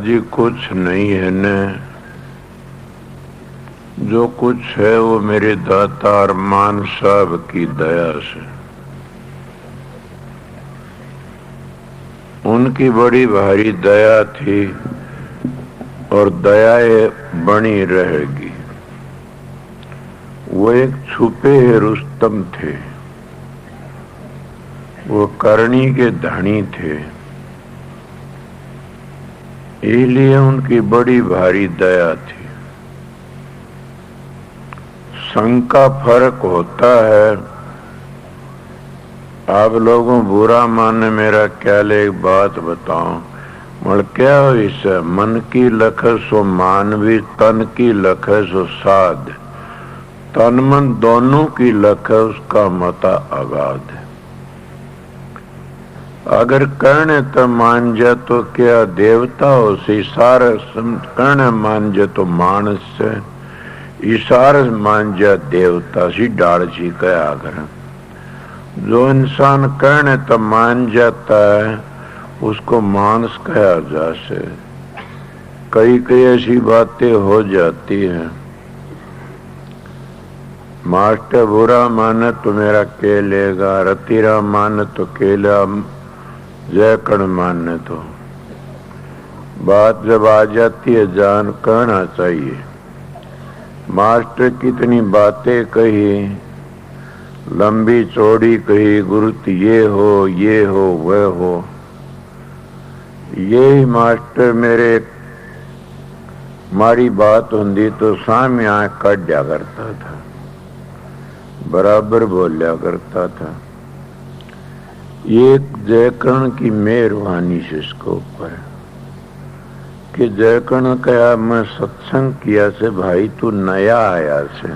जी कुछ नहीं है न, जो कुछ है वो मेरे दाता अरमान साहब की दया से। उनकी बड़ी भारी दया थी और दयाएं बनी रहेगी। वो एक छुपे रुस्तम थे, वो करनी के धनी थे, इसलिए उनकी बड़ी भारी दया थी। संग का फर्क होता है। आप लोगों बुरा माने मेरा ख्याल, एक बात बताऊं, मल क्या हो इसे, मन की लख सो मानवी, तन की लख सो साध, तन मन दोनों की लख उसका मता अगाध। अगर कहने तो मान जा तो क्या देवता हो, इशारा कहने मान जा तो मानस से, इशारा मान जा देवता सी डाल सी कया कर। जो इंसान कहने तो मान जाता है उसको मानस कहा जा से। कई कई ऐसी बातें हो जाती हैं। मास्टर बुरा माने तो मेरा के लेगा, रतीरा माने तो केला, जयकण माने तो। बात जब आ जाती है जान कहना चाहिए। मास्टर कितनी बातें कही, लंबी चौड़ी कही, गुरुत ये हो वह हो। यही मास्टर मेरे मारी बात होंदी तो सामने आंख काटा करता था, बराबर बोलिया करता था। एक जयकर्ण की मेहरबानी से इसको ऊपर कि जयकर्ण कहा मैं सत्संग किया से भाई तू नया आया से,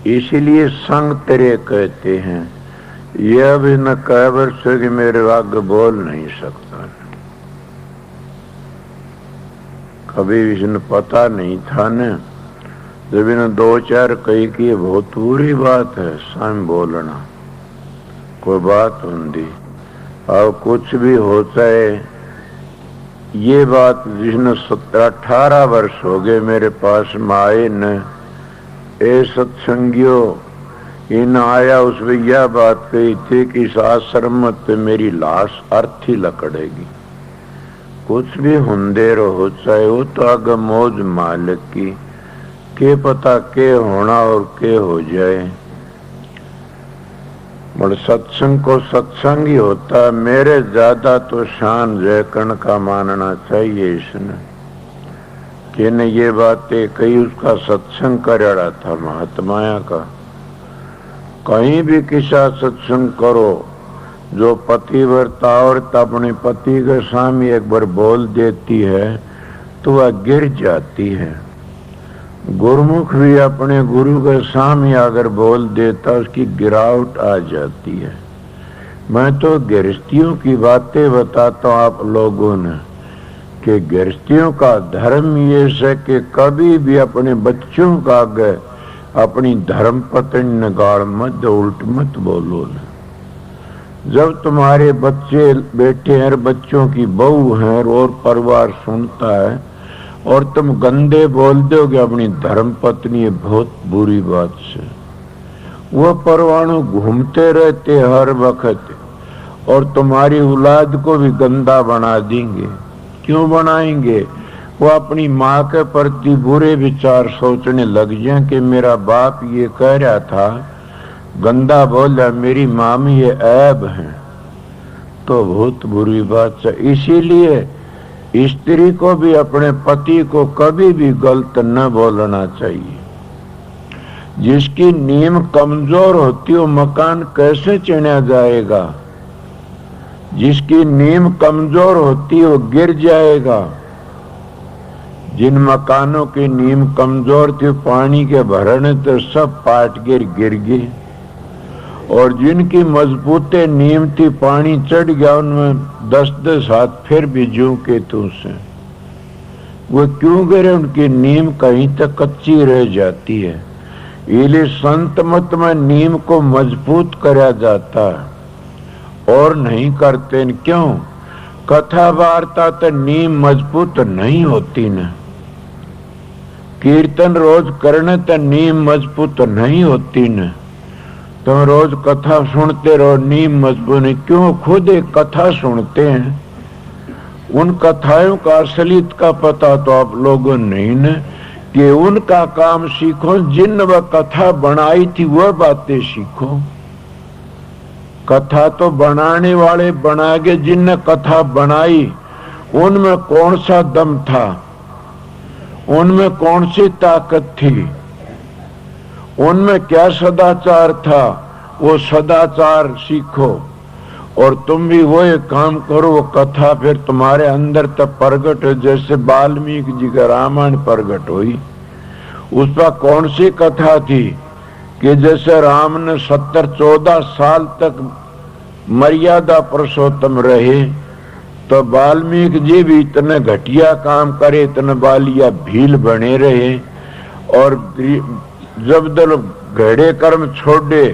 इसीलिए संग तेरे कहते हैं। यह भी न कह वर्ष कि मेरे आगे बोल नहीं सकता, कभी इसने पता नहीं था न। जब इन्हें दो चार कही कि बहुत बुरी बात है साम बोलना, कोई बात होंगी अब कुछ भी होता है। ये बात जिसने 17-18 वर्ष हो गए मेरे पास में आए न, ए सत्संगियों इन आया उसमें यह बात कही थी कि इस आश्रम पे मेरी लाश अर्थी लकड़ेगी। कुछ भी हुंदे रहो चाहे वो तो आगे मौज मालिक की, के पता के होना और के हो जाए। मगर सत्संग को सत्संग ही होता। मेरे ज्यादा तो शान जयकर्ण का मानना चाहिए इसने कि ने ये बातें कही, उसका सत्संग कर रहा था महात्माया का। कहीं भी किसा सत्संग करो, जो पतिव्रता औरत अपने पति के सामने एक बार बोल देती है तो वह गिर जाती है। गुरुमुख भी अपने गुरु के सामने अगर बोल देता उसकी गिरावट आ जाती है। मैं तो गृहस्थियों की बातें बताता हूँ आप लोगों ने कि गृहस्थियों का धर्म ये है कि कभी भी अपने बच्चों का आगे अपनी धर्म पत्नी ने गाड़ मत, उल्ट मत बोलो न। जब तुम्हारे बच्चे बेटे हैं, बच्चों की बहू हैं और परिवार सुनता है और तुम गंदे बोल दोगे अपनी धर्म पत्नी, है बहुत बुरी बात से। वह परवाणु घूमते रहते हर वक्त और तुम्हारी औलाद को भी गंदा बना देंगे। क्यों बनाएंगे? वो अपनी माँ के प्रति बुरे विचार सोचने लग जाए कि मेरा बाप ये कह रहा था, गंदा बोला, मेरी माँ में ये ऐब है, तो बहुत बुरी बात है। इसीलिए स्त्री को भी अपने पति को कभी भी गलत न बोलना चाहिए। जिसकी नींव कमजोर होती हो मकान कैसे चिढ़ा जाएगा? जिसकी नींव कमजोर होती हो गिर जाएगा। जिन मकानों की नींव कमजोर थी पानी के भरने तो सब पाट गिर गए, और जिनकी मजबूते नींव थी पानी चढ़ गया उनमें 10-10 हाथ फिर भी जू के तू से। वो क्यों गिरे? उनकी नींव कहीं तक कच्ची रह जाती है। इसलिए संत मत में नींव को मजबूत करा जाता है और नहीं करते। क्यों? कथा वार्ता तो नीम मजबूत नहीं होती न, कीर्तन रोज करने तो नीम मजबूत नहीं होती न। तुम रोज कथा सुनते रहो, नीम मजबूत नहीं क्यों? खुद एक कथा सुनते हैं, उन कथाओं का असलियत का पता तो आप लोगों नहीं न, कि उनका काम सीखो, जिन वह कथा बनाई थी वह बातें सीखो। कथा तो बनाने वाले बना गए, जिनने कथा बनाई उनमें कौन सा दम था, उनमें कौन सी ताकत थी, उनमें क्या सदाचार था, वो सदाचार सीखो। और तुम भी वो एक काम करो, वो कथा फिर तुम्हारे अंदर तक प्रगट हो, जैसे वाल्मीकि जी का रामायण प्रगट हुई। उस पर कौन सी कथा थी कि जैसे राम ने 70-14 साल तक मर्यादा पुरुषोत्तम रहे, तो वाल्मीकि जी भी इतने घटिया काम करे, इतने बालिया भील बने रहे, और जब दल घड़े कर्म छोड़े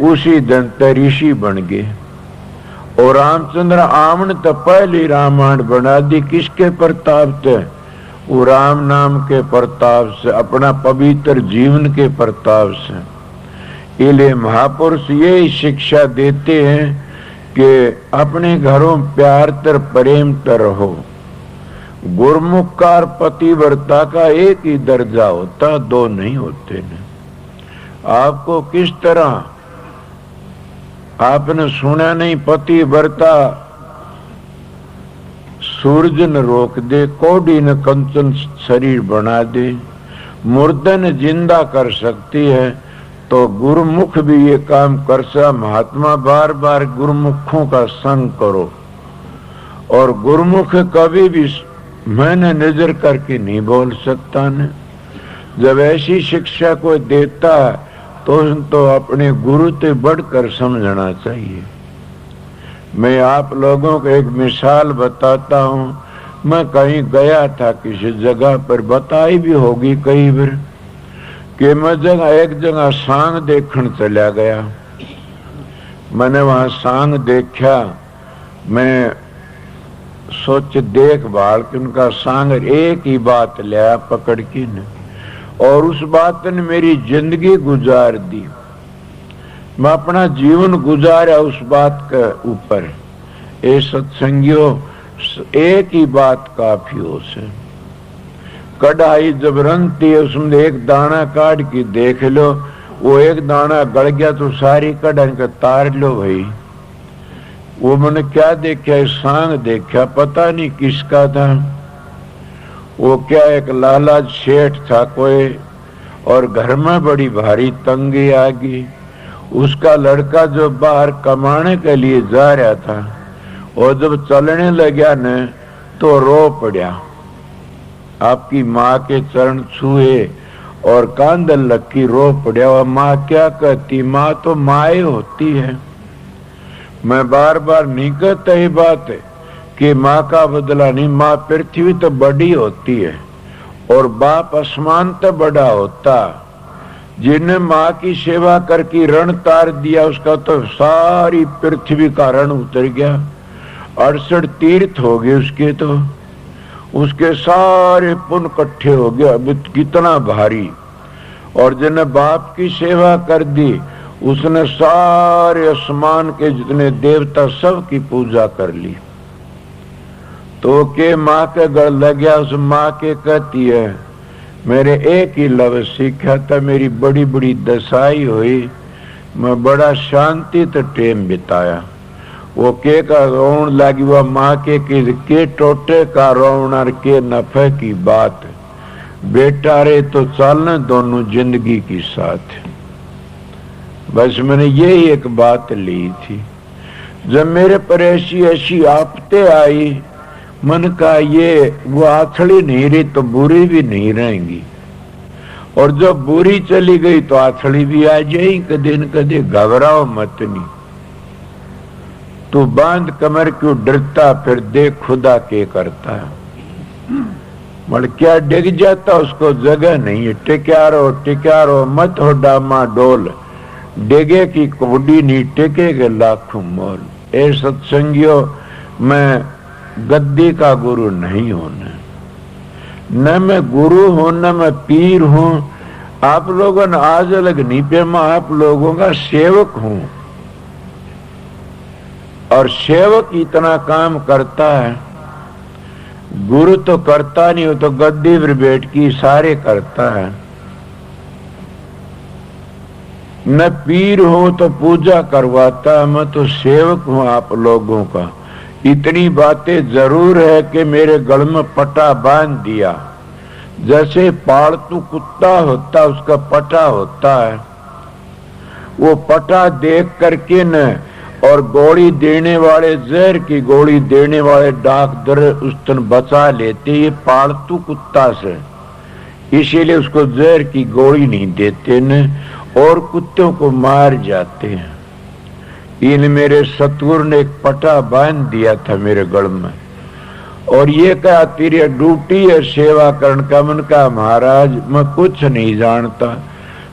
उसी दिन ऋषि बन गए। और रामचंद्र आमन तो पहले रामायण बना दी, किसके प्रताप से? वो राम नाम के प्रताप से, अपना पवित्र जीवन के प्रताप से। इसलिए महापुरुष ये शिक्षा देते हैं कि अपने घरों प्यार तर प्रेम तर रहो। गुरमुख का और पतिव्रता का एक ही दर्जा होता, दो नहीं होते न। आपको किस तरह, आपने सुना नहीं, पतिव्रता सूरज न रोक दे, कोड़ी न कंचन शरीर बना दे, मुर्दे न जिंदा कर सकती है, तो गुरुमुख भी ये काम कर सा। महात्मा बार बार गुरुमुखों का संग करो, और गुरुमुख कभी भी मैंने नजर करके नहीं बोल सकता न। जब ऐसी शिक्षा कोई देता है तो अपने गुरु से बढ़कर समझना चाहिए। मैं आप लोगों को एक मिसाल बताता हूँ। मैं कहीं गया था किसी जगह पर, बताई भी होगी कई बार, कि मैं एक जगह सांग देखने चला गया। मैंने वहां सांग देखा, मैं सोच देखभाल कि उनका सांग एक ही बात लिया पकड़ की न, और उस बात ने मेरी जिंदगी गुजार दी। मैं अपना जीवन गुजारा उस बात के ऊपर। ए सत्संगियों, एक ही बात काफी हो से। कढ़ाई जब रंगती है, उसमें एक दाना काट के देख लो, वो एक दाना गड़ गया तो सारी कढ़ाई का तार लो भाई। वो मैंने क्या देखा? सांग देखा, पता नहीं किसका था। वो क्या एक लाला सेठ था कोई, और घर में बड़ी भारी तंगी आ गई। उसका लड़का जो बाहर कमाने के लिए जा रहा था, और जब चलने लगा न तो रो पड़ा। आपकी माँ के चरण छुए और कांदन लगी, रो पड़ा। और माँ क्या कहती? माँ तो माए होती है। मैं बार बार नहीं कहता ये बात है कि माँ का बदला नहीं, माँ पृथ्वी तो बड़ी होती है और बाप आसमान तो बड़ा होता। जिन्हें माँ की सेवा करके रण तार दिया, उसका तो सारी पृथ्वी का रण उतर गया। 68 तीर्थ हो गए उसके, तो उसके सारे पुण्य इकट्ठे हो गए। अब कितना भारी। और जिन्हें बाप की सेवा कर दी, उसने सारे आसमान के जितने देवता सब की पूजा कर ली। तो के माँ के गल लग गया। उस माँ के कहती है, मेरे एक ही लफ्ज सीखा था, मेरी बड़ी बड़ी दशाई हुई, मैं बड़ा शांति तो टेम बिताया। वो के का रोन लगी, वह माँ के टोटे का रोन और के नफे की बात। बेटा रे तो चलने दोनों जिंदगी की साथ। बस मैंने यही एक बात ली थी। जब मेरे पर ऐसी ऐसी आफतें आई, मन का ये वो आथड़ी नहीं रही तो बुरी भी नहीं रहेंगी, और जब बुरी चली गई तो आथड़ी भी आ जाएगी कदे न कदे। घबराओ मत नहीं, तू बांध कमर क्यों डरता, फिर देख खुदा के करता है। मर क्या डिग जाता, उसको जगह नहीं है। टिक्यारो मत हो डामा डोल, डिगे की कोडी नहीं टिके के लाखों मोल। ए सत्संगियों, मैं गद्दी का गुरु नहीं होना, न मैं गुरु हूं न मैं पीर हूं। आप लोगों ने आज अलग नहीं पे, मैं आप लोगों का सेवक हूं। और सेवक इतना काम करता है, गुरु तो करता नहीं, हो तो गद्दी पर बैठ के इशारे करता है। मैं पीर हूं तो पूजा करवाता, मैं तो सेवक हूं आप लोगों का। इतनी बातें जरूर है कि मेरे गल में पटा बांध दिया। जैसे पालतू कुत्ता होता उसका पटा होता है, वो पटा देख करके न, और गोली देने वाले, जहर की गोली देने वाले डॉक्टर उस दिन बचा लेते ये पालतू कुत्ता से, इसीलिए उसको जहर की गोली नहीं देते न, और कुत्तों को मार जाते हैं। इन मेरे सतगुरु ने एक पटा बांध दिया था मेरे गल में, और ये कहा तेरी ड्यूटी है सेवा करने का। मन का महाराज मैं कुछ नहीं जानता।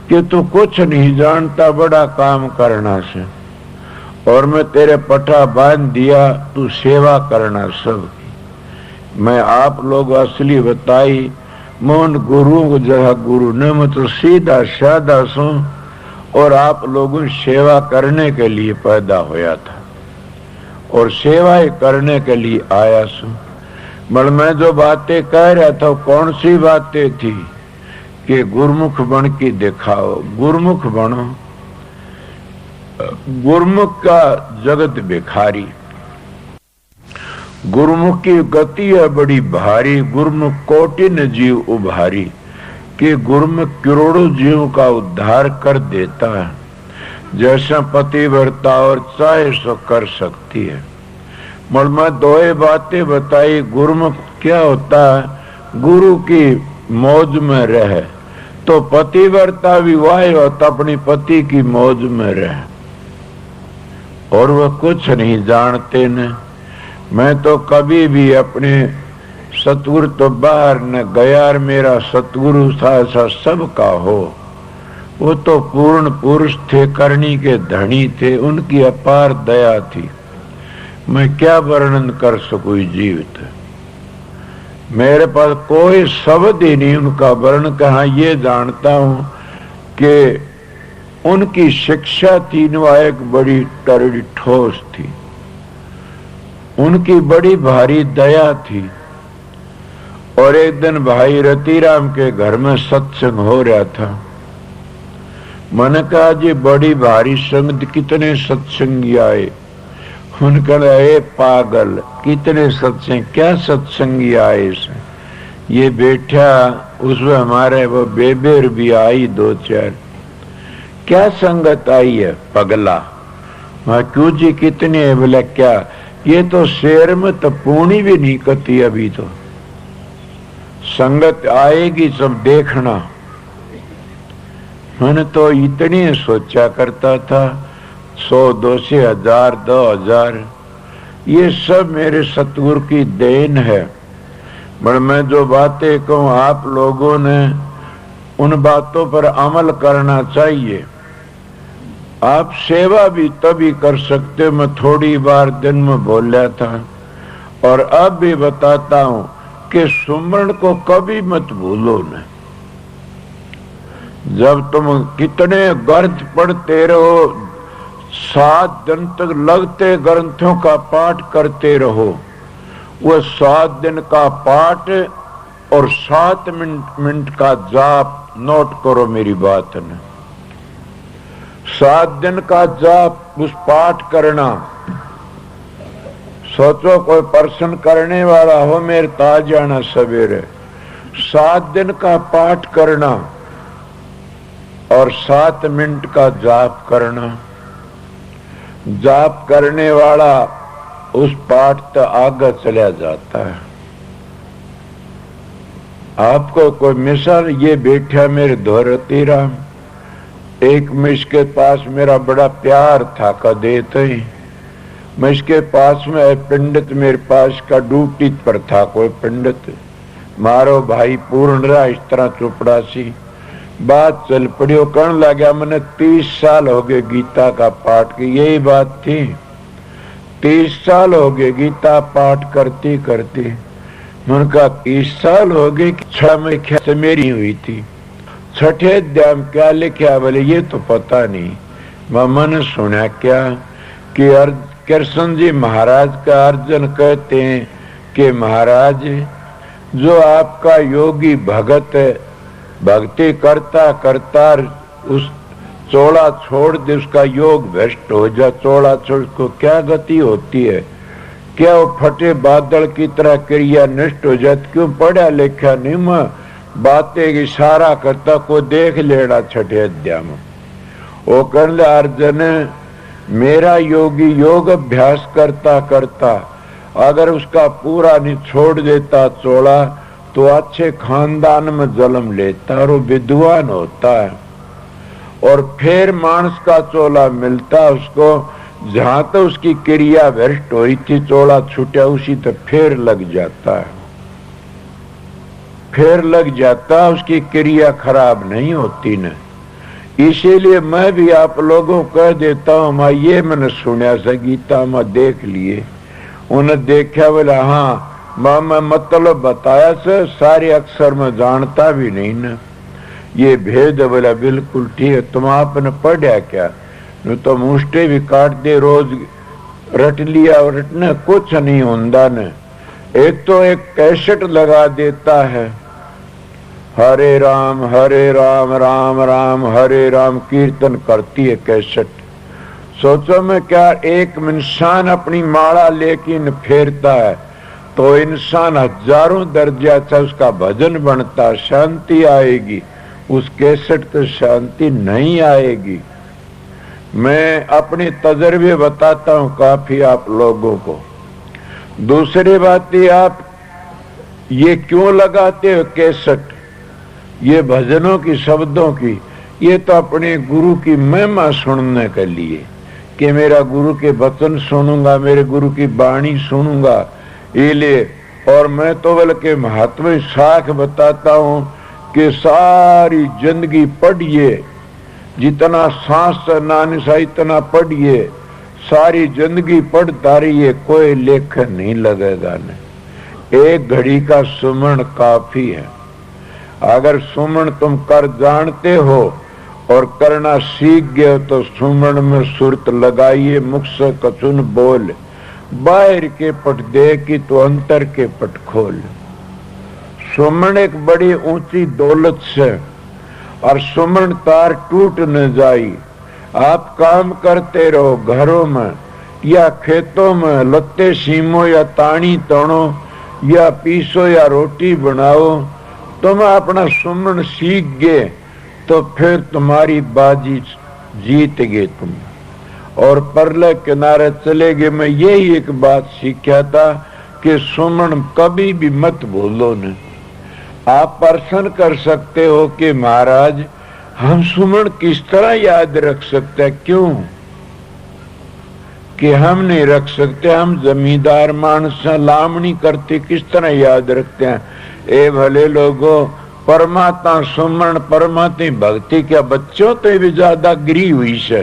कि तू कुछ नहीं जानता, बड़ा काम करना से, और मैं तेरे पटा बांध दिया, तू सेवा करना सबकी। मैं आप लोग असली बताई, मोहन गुरु को जहा गुरु ने, मैं तो सीधा साधा सू, और आप लोगों सेवा करने के लिए पैदा होया था, और सेवा करने के लिए आया सू। मगर मैं जो बातें कह रहा था कौन सी बातें थी कि गुरमुख बन के दिखाओ, गुरमुख बनो। गुरमुख का जगत भिखारी, गुरमुख की गति है बड़ी भारी। गुरमुख कोटि न जीव उभारी, कि गुरमुख करोड़ों जीव का उद्धार कर देता है। जैसा पतिव्रता और चाहे सो कर सकती है। मगर मैं दो बातें बताई। गुरमुख क्या होता है, गुरु की मौज में रहे, तो पतिव्रता विवाह होता अपनी पति की मौज में रहे, और वह कुछ नहीं जानते न। मैं तो कभी भी अपने सतगुरु तो बाहर न गया, मेरा सतगुरु था ऐसा सबका हो। वो तो पूर्ण पुरुष थे, करनी के धनी थे, उनकी अपार दया थी। मैं क्या वर्णन कर सकूं जीवित, मेरे पास कोई शब्द ही नहीं उनका वर्णन। कहा ये जानता हूं कि उनकी शिक्षा थी वह एक बड़ी टरड़ी ठोस थी, उनकी बड़ी भारी दया थी। और एक दिन भाई रतिराम के घर में सत्संग हो रहा था। मैंने कहा जी बड़ी भारी संगत, कितने सत्संगी आए। उनका ए पागल, कितने सत्संग, क्या सत्संगी आए इसमें। ये बैठा, उसमें हमारे वो बेबेर भी आई दो चार। क्या संगत आई है पगला। वहां क्यों जी कितने है। बोला क्या, ये तो शेर में तो पूर्णी भी नहीं कती, अभी तो संगत आएगी सब देखना। मैंने तो इतनी सोचा करता था, 100, 200, 1000, 2000, ये सब मेरे सतगुरु की देन है। पर मैं जो बातें कहूं आप लोगों ने उन बातों पर अमल करना चाहिए। आप सेवा भी तभी कर सकते। मैं थोड़ी बार दिन में बोला था और अब भी बताता हूं कि सुमरण को कभी मत भूलो न। जब तुम कितने ग्रंथ पढ़ते रहो, 7 दिन तक लगते ग्रंथों का पाठ करते रहो, वो 7 दिन का पाठ और 7 मिनट का जाप नोट करो मेरी बात न। 7 दिन का जाप उस पाठ करना। सोचो कोई प्रश्न करने वाला हो मेरे ताज जाना सवेरे, 7 दिन का पाठ करना और 7 मिनट का जाप करना। जाप करने वाला उस पाठ तो आगे चला जाता है। आपको कोई मिसाल, ये बैठा मेरे धोरती राम, एक मैं इसके पास मेरा बड़ा प्यार था कदे तो ही। मैं इसके पास में पंडित मेरे पास का ड्यूटी पर था, कोई पंडित मारो भाई पूर्ण रहा इस तरह चुपड़ासी। बात चल पड़ी, कहने लगा मैंने 30 साल हो गए गीता का पाठ की। यही बात थी, 30 साल हो गए गीता पाठ करती करती। उनका 30 साल हो गए कि 6 में से मेरी हुई थी। 6ठे अध्याय में क्या लिखा, बोले ये तो पता नहीं। मैंने सुना क्या कि कृष्ण जी महाराज का अर्जुन कहते हैं कि महाराज जो आपका योगी भगत है, भक्ति करता करता उस चोला छोड़ दे, उसका योग भ्रष्ट हो जा, चोला छोड़ को क्या गति होती है? क्या वो फटे बादल की तरह क्रिया नष्ट हो जाती? क्यों पढ़ा लिखा नहीं, मैं बातें इशारा करता को देख लेना। 6ठे अध्याय में वो कहने अर्जुन मेरा योगी योग अभ्यास करता करता अगर उसका पूरा नहीं छोड़ देता चोला तो अच्छे खानदान में जन्म लेता और वो विद्वान होता है, और फिर मानस का चोला मिलता उसको जहां तो उसकी क्रिया भ्रष्ट हुई थी, चोला छूटा उसी तो फिर लग जाता है, फिर लग जाता, उसकी क्रिया खराब नहीं होती न। इसीलिए मैं भी आप लोगों को कह देता हूं, मैं ये मैंने सुना से गीता में देख लिए, उन्हें देखा बोला हाँ मैं मतलब बताया से सारे अक्षर में जानता भी नहीं न, ये भेद बोला बिल्कुल ठीक है। तुम आपने पढ़ा क्या? तो मुष्टे भी काट दे, रोज रट लिया, रटने कुछ नहीं होता न। एक तो एक कैसेट लगा देता है, हरे राम राम राम हरे राम कीर्तन करती है कैसेट। सोचो मैं क्या एक इंसान अपनी माला लेकिन फेरता है तो इंसान हजारों दर्जा से उसका भजन बनता, शांति आएगी। उस कैसेट तो शांति नहीं आएगी। मैं अपने तजर्बे बताता हूं काफी आप लोगों को। दूसरी बात ये, आप ये क्यों लगाते हो कैसेट, ये भजनों की शब्दों की? ये तो अपने गुरु की महिमा सुनने के लिए कि मेरा गुरु के वचन सुनूंगा, मेरे गुरु की वाणी सुनूंगा, ये लिए। और मैं तो बल्कि महात्मा साख बताता हूं कि सारी जिंदगी पढ़िए, जितना सांस नानी सा इतना पढ़िए, सारी जिंदगी पढ़ता रहिए, कोई लेखन नहीं लगेगा न। एक घड़ी का सुमरण काफी है। अगर सुमरण तुम कर जानते हो और करना सीख गए तो सुमरण में सुरत लगाइए, मुख से कचुन बोल, बाहर के पट दे कि तो अंतर के पट खोल। सुमरण एक बड़ी ऊंची दौलत से, और सुमरण तार टूट न जाई। आप काम करते रहो घरों में या खेतों में, लत्ते सीमो या तानी तणो या पीसो या रोटी बनाओ, तुम अपना सुमरण सीख गए तो फिर तुम्हारी बाजी जीत गए तुम, और परले किनारे चले गए। मैं यही एक बात सीखा था कि सुमरण कभी भी मत भूलो न। आप प्रश्न कर सकते हो कि महाराज हम सुमरण किस तरह याद रख सकते हैं? क्यों कि हम नहीं रख सकते? हम जमींदार मानस लामणी करते किस तरह याद रखते हैं? ए भले लोगों, परमात्मा सुमरण परमात्मा भक्ति क्या बच्चों तो भी ज्यादा गिरी हुई से,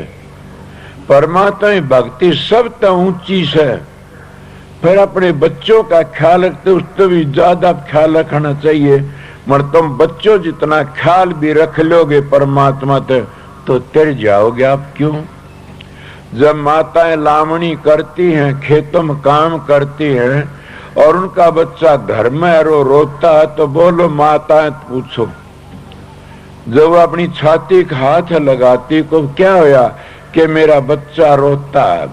परमात्मा भक्ति सब तो ऊंची से, फिर अपने बच्चों का ख्याल रखते उससे भी ज्यादा ख्याल रखना चाहिए। मगर तुम बच्चों जितना ख्याल भी रख लोगे परमात्मा तो तिर जाओगे आप। क्यों? जब माताएं लामणी करती हैं, खेतों में काम करती हैं और उनका बच्चा घर में रोता है तो बोलो माताएं पूछो, जब वो अपनी छाती का हाथ लगाती को क्या होया कि मेरा बच्चा रोता है,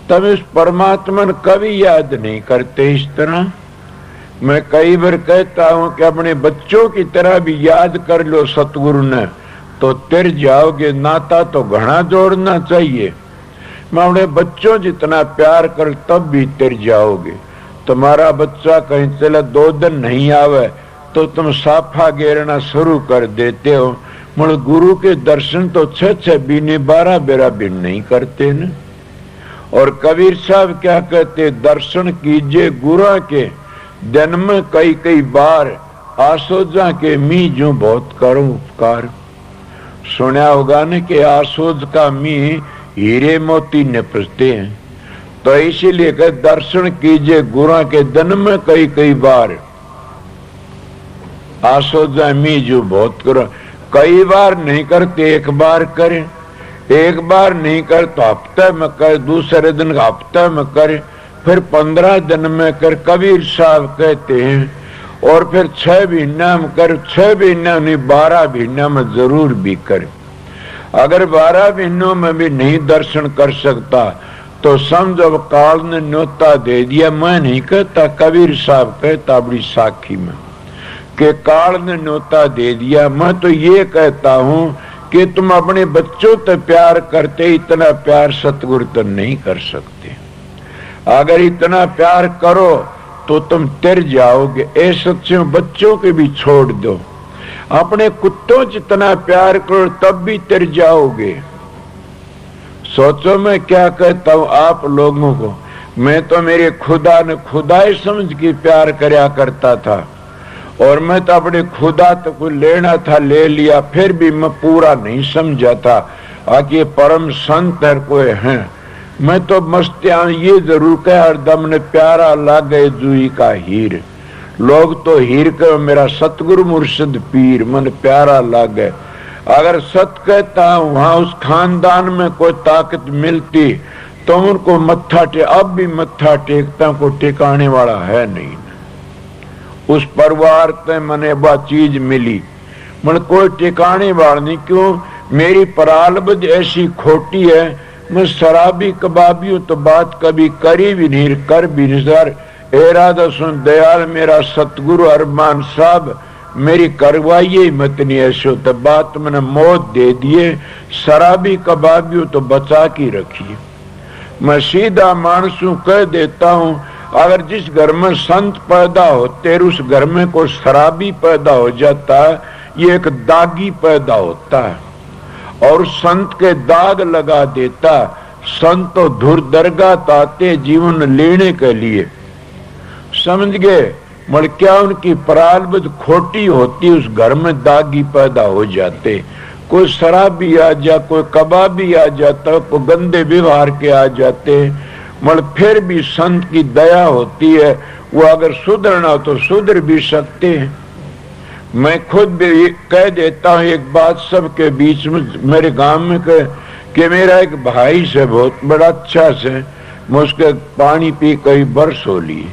तब इस परमात्मा ने कभी याद नहीं करते इस तरह। मैं कई बार कहता हूं कि अपने बच्चों की तरह भी याद कर लो सतगुरु ने तो तिर जाओगे। नाता तो घना जोड़ना चाहिए। मैं अपने बच्चों जितना प्यार कर तब भी तिर जाओगे। तुम्हारा बच्चा कहीं चला 2 दिन नहीं आवे तो तुम साफा घेरना शुरू कर देते हो। मगर गुरु के दर्शन तो 6 बीने 12 बेरा भी नहीं करते न। और कबीर साहब क्या कहते, दर्शन कीजिए गुरु के दिन में कई कई बार, आसोजा के मी जो बहुत करो उपकार। सुना होगा न कि आसोज का मी हीरे मोती निपजते हैं। तो इसीलिए कह दर्शन कीजिए गुरा के दिन में कई कई बार। आसो जामी जो बहुत करो, कई बार नहीं करते, एक बार करें। एक बार नहीं कर तो हफ्ते में कर, दूसरे दिन हफ्ते में करे, फिर 15 दिन में कर। कबीर साहब कहते हैं और फिर 6 महीना में कर, 6 महीना नहीं 12 महीना में जरूर भी करे। अगर 12 महीनों में भी नहीं दर्शन कर सकता तो समझो काल ने न्योता दे दिया। मैं नहीं कहता, कबीर साहब कहता बड़ी साखी में कि काल ने न्योता दे दिया। मैं तो ये कहता हूं कि तुम अपने बच्चों से प्यार करते, इतना प्यार सतगुरु तो नहीं कर सकते। अगर इतना प्यार करो तो तुम तिर जाओगे। ऐसे बच्चों के भी छोड़ दो, अपने कुत्तों जितना प्यार करो तब भी तिर जाओगे। सोचो मैं क्या कहता हूं आप लोगों को। मैं तो मेरे खुदा ने खुदाई समझ के प्यार करया करता था, और मैं तो अपने खुदा तो कोई लेना था ले लिया, फिर भी मैं पूरा नहीं समझा था कि परम संत है कोई है। मैं तो मस्तियां ये जरूर कह हरदम ने प्यारा लागे जुई का हीर। लोग तो हीर कहो मेरा सतगुरु मुर्शिद पीर, मन प्यारा लागे। अगर सत कहता वहां उस खानदान में कोई ताकत मिलती तो उनको मत्था अब भी मत्था टेकता को टिकाने वाला है नहीं। उस परिवार से मने वह चीज मिली, मन कोई टिकाने वाला नहीं। क्यों? मेरी परालबद ऐसी खोटी है, मैं शराबी कबाबी हूं तो बात कभी करी भी नहीं, कर भी नहीं। सर इरादा सुन दयाल मेरा सतगुरु अरमान साहब मेरी करवाइए मत नहीं ऐसे, तो बात मैंने मौत दे दिए। शराबी कबाबी हूं तो बचा के रखिए। मैं सीधा मानसू कह देता हूं, अगर जिस घर में संत पैदा होते उस घर में कोई शराबी पैदा हो जाता है, ये एक दागी पैदा होता है और संत के दाग लगा देता। संत तो धुर दरगाह ताते जीवन लेने के लिए, समझ गए। मगर क्या उनकी परालबद खोटी होती, उस घर में दागी पैदा हो जाते। कोई शराबी आ जा, कोई कबाबी आ जाता, कोई गंदे व्यवहार के आ जाते, मगर फिर भी संत की दया होती है। वो अगर सुधरना तो सुधर भी सकते हैं। मैं खुद भी कह देता हूं एक बात सबके बीच में, मेरे गांव में कि मेरा एक भाई से बहुत बड़ा अच्छा से मैं उसके पानी पी कई बरस हो लिए।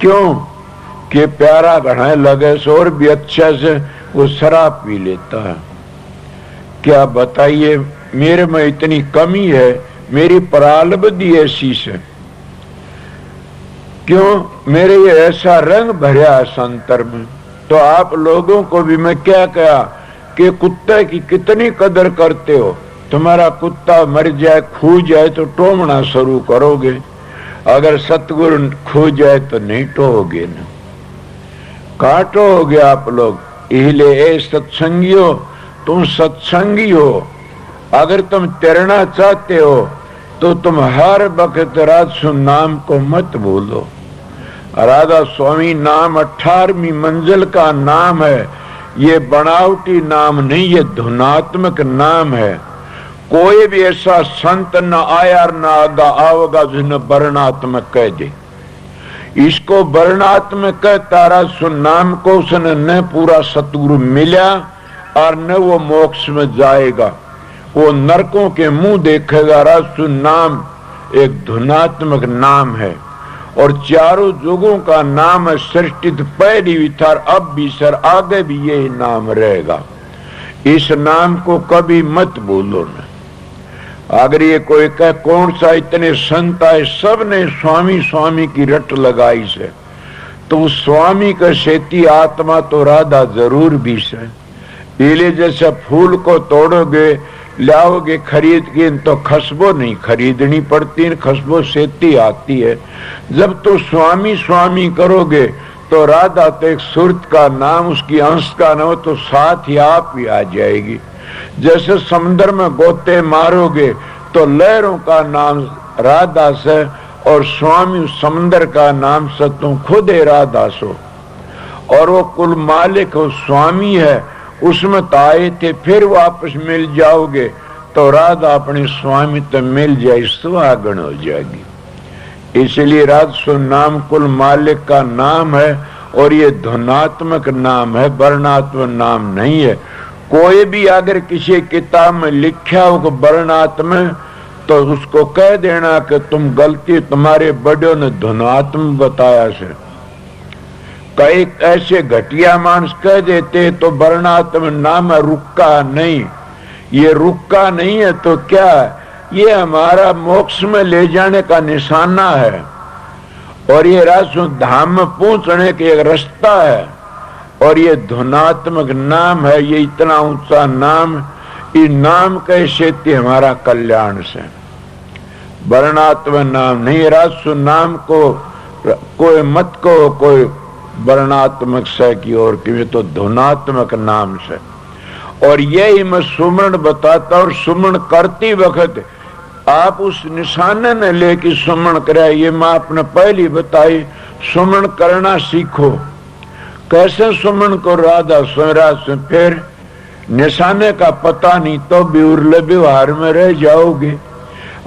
क्यों? कि प्यारा घना लगे से और भी अच्छा से वो शराब पी लेता है। क्या बताइए मेरे में इतनी कमी है, मेरी परालबदी ऐसी से। क्यों? मेरे ये ऐसा रंग भरा है संतर में। तो आप लोगों को भी मैं क्या कहा कि कुत्ते की कितनी कदर करते हो। तुम्हारा कुत्ता मर जाए, खू जाए तो टोमना शुरू करोगे, अगर सतगुरु खो जाए तो नहीं टोगे ना, काटोगे आप लोग। इसलिए सत्संगियों, तुम सत्संगी हो। अगर तुम तैरना चाहते हो तो तुम हर वक्त राधा नाम को मत भूलो। राधा स्वामी नाम 18वीं मंजिल का नाम है। ये बनावटी नाम नहीं, ये धुनात्मक नाम है। कोई भी ऐसा संत न आया न आगा आओगा जिन्हें वर्णात्मक कह दे। इसको वर्णात्मक कह तारा सुन नाम को उसने न पूरा सतगुरु मिला और न वो मोक्ष में जाएगा, वो नरकों के मुंह देखेगा। रासु नाम एक धुनात्मक नाम है और चारों युगों का नाम है। सृष्टि पहली भी था, अब भी सर आगे भी यही नाम रहेगा। इस नाम को कभी मत भूलो न। अगर ये कोई कह कौन सा इतने संत आए, सब ने स्वामी स्वामी की रट लगाई से, तो स्वामी का सेती आत्मा तो राधा जरूर भी से। इले जैसे फूल को तोड़ोगे लाओगे खरीद के तो खसबो नहीं खरीदनी पड़ती, खसबो सेती आती है। जब तो स्वामी स्वामी करोगे तो राधा तो एक सुरत का नाम, उसकी अंश का नाम, तो साथ ही आप ही आ जाएगी। जैसे समुद्र में गोते मारोगे तो लहरों का नाम राधा से और स्वामी समुद्र का नाम से, तुम खुद है राधा सो। और वो कुल मालिक हो स्वामी है, उसमें तो आए थे, फिर वापस मिल जाओगे तो राधा अपने स्वामी तो मिल जाए सुहागण हो जाएगी। इसलिए राजस्व नाम कुल मालिक का नाम है और ये धुनात्मक नाम है, वर्णात्मक नाम नहीं है। कोई भी अगर किसी किताब में लिखा हो वर्णात्मक तो उसको कह देना कि तुम गलती, तुम्हारे बड़ों ने धुनात्मक बताया से। कई ऐसे घटिया मानस कह देते तो वर्णात्मक नाम है, रुक्का नहीं। ये रुक्का नहीं है तो क्या है? ये हमारा मोक्ष में ले जाने का निशाना है और ये राजस्व धाम में पहुंचने का एक रास्ता है। और ये धुनात्मक नाम है, ये इतना ऊंचा नाम, इस नाम कैसे हमारा कल्याण से। वर्णात्मक नाम नहीं, राजस्व नाम को कोई मत को कोई वर्णात्मक से की ओर की, तो धुनात्मक नाम से। और यही मैं सुमरण बताता और सुमरण करती वक्त आप उस निशाने ने लेके सुमरण कराए। ये मैं आपने पहली बताई, सुमरण करना सीखो। कैसे सुमरण को राधा स्वराज से, फिर निशाने का पता नहीं तो भी उर्ले व्यवहार में रह जाओगे।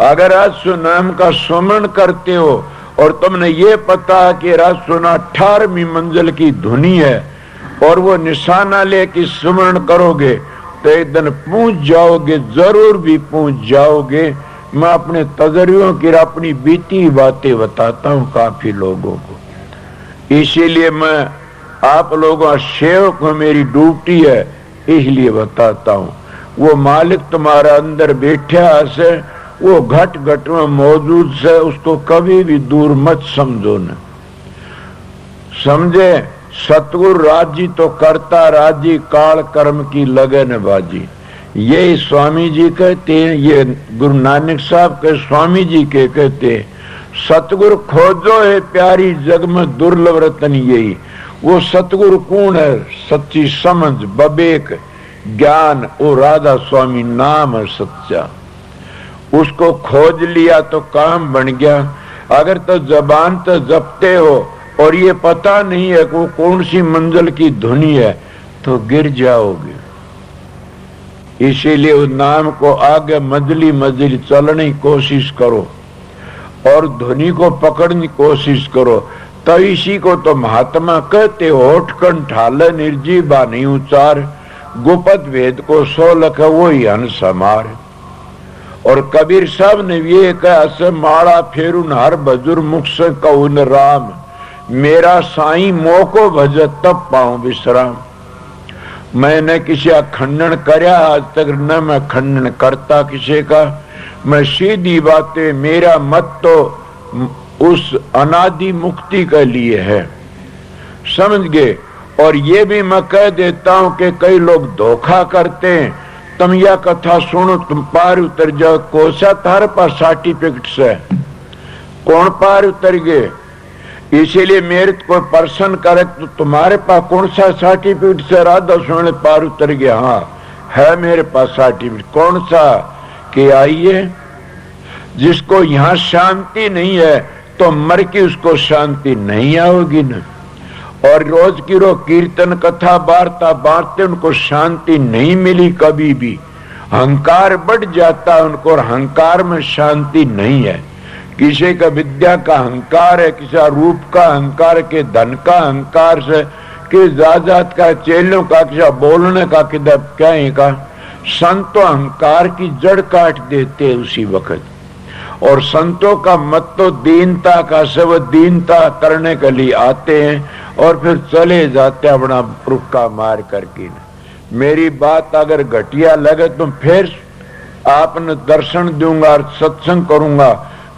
अगर आज नाम का सुमरण करते हो और तुमने ये पता कि राजसुना 18वीं मंजिल की धुनी है और वो निशाना लेके सुमरण करोगे तो एक दिन पहुंच जाओगे, जरूर भी पहुंच जाओगे। मैं अपने तजर्बों की अपनी बीती बातें बताता हूँ काफी लोगों को। इसीलिए मैं आप लोगों सेवक में मेरी ड्यूटी है, इसलिए बताता हूँ। वो मालिक तुम्हारा अंदर बैठा से, वो घट घट में मौजूद से, उसको कभी भी दूर मत समझो न। समझे? सतगुरु राजी तो करता राजी, काल कर्म की लगन बाजी। ये स्वामी जी कहते हैं, ये गुरु नानक साहब के स्वामी जी के कहते हैं, सतगुरु खोजो है प्यारी जग में दुर्लभ रतन यही। वो सतगुरु कौन है? सच्ची समझ, बबेक, ज्ञान, वो राधा स्वामी नाम है सच्चा। उसको खोज लिया तो काम बन गया। अगर तो जबान तो जपते हो और ये पता नहीं है वो कौन सी मंजिल की धुनी है तो गिर जाओगे। इसीलिए उस नाम को आगे मजली मजली चलने की कोशिश करो और धुनी को पकड़ने की कोशिश करो। तो इसी को तो महात्मा कहते, होठ कंठाले निर्जीवा नहीं उचार, गुपत वेद को सो लख वही हंस हमार। और कबीर साहब ने ये कहा से, माड़ा फेरुन हर बजुर मुख से कहुन राम, मेरा साईं मोह को भजत तब पाऊं विश्राम। मैंने किसी का खंडन करया आज तक न मैं खंडन करता किसी का। मैं सीधी बातें, मेरा मत तो उस अनादि मुक्ति के लिए है, समझ गए। और ये भी मैं कह देता हूं कि कई लोग धोखा करते हैं। तुम यह कथा सुनो, तुम पार उतर जाओ। कोसा तार पास सर्टिफिकेट से कौन पार उतर गए? इसीलिए मेरे कोई पर्सन करे तो तुम्हारे पास कौन सा सर्टिफिकेट से राधा सोने पार उतर गया? हाँ है मेरे पास सर्टिफिकेट। कौन सा? कि आइए, जिसको यहाँ शांति नहीं है तो मर के उसको शांति नहीं आओगी न। और रोज की रोज कीर्तन कथा वार्ता बांटते उनको शांति नहीं मिली कभी भी। अहंकार बढ़ जाता है उनको और अहंकार में शांति नहीं है। किसी का विद्या का अहंकार है, किसी रूप का अहंकार, के धन का अहंकार से, कि जायदाद का, चेलों का, किसी बोलने का, किधर क्या का। संतो अहंकार की जड़ काट देते उसी वक्त। और संतों का मत तो दीनता का, सब दीनता करने के लिए आते हैं और फिर चले जाते अपना रुक्का मार करके। मेरी बात अगर घटिया लगे तो फिर आपने दर्शन दूंगा और सत्संग करूंगा।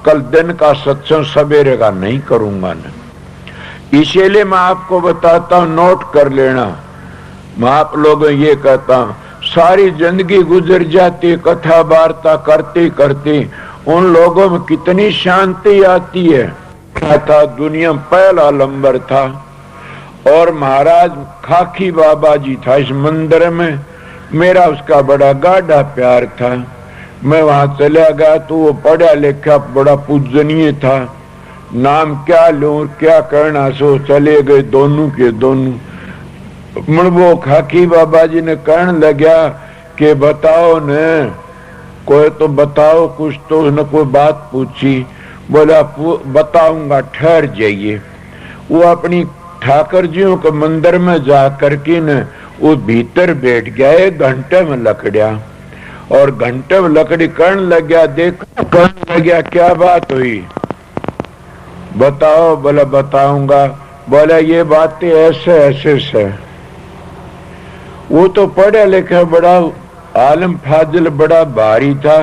कल दिन का सत्संग सवेरे का नहीं करूंगा न। इसीलिए मैं आपको बताता हूं, नोट कर लेना। मैं आप लोगों ये कहता हूं, सारी जिंदगी गुजर जाती कथा वार्ता करते करते, उन लोगों में कितनी शांति आती है। क्या था? दुनिया में पहला नंबर था और महाराज खाकी बाबा जी था इस मंदिर में। मेरा उसका बड़ा गाढ़ा प्यार था। मैं वहां चला गया तो वो पढ़ा लिखा बड़ा पूजनीय था। नाम क्या लूं क्या करना, सो चले गए दोनों के दोनों। वो खाकी बाबा जी ने कहने लगा कि बताओ न, कोई तो बताओ कुछ, तो उसने कोई बात पूछी, बोला बताऊंगा, ठहर जाइए। वो अपनी ठाकर जियों के मंदिर में जा करके न वो भीतर बैठ गया, 1 घंटे में लकड़िया, और घंटे में लकड़ी करने लग गया। देखो कहने लग गया क्या बात हुई, बताओ। बोला बताऊंगा। बोला ये बातें ऐसे ऐसे से। वो तो पढ़ा लिखा बड़ा आलम फाजिल बड़ा भारी था,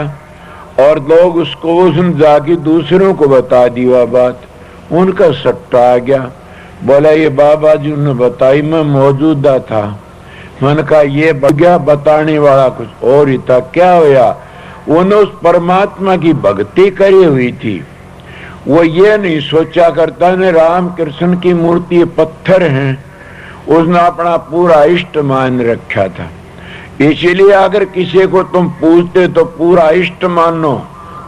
और लोग उसको उसने जाके दूसरों को बता दी वह बात। उनका सट्टा आ गया। बोला ये बाबा जी ने बताई, मैं मौजूदा था। मैंने कहा ये गया, बताने वाला कुछ और ही था। क्या होया, उन्होंने उस परमात्मा की भक्ति करी हुई थी। वो ये नहीं सोचा करता ने राम कृष्ण की मूर्ति पत्थर हैं, उसने अपना पूरा इष्ट मान रखा था। इसलिए अगर किसी को तुम पूछते तो पूरा इष्ट मानो,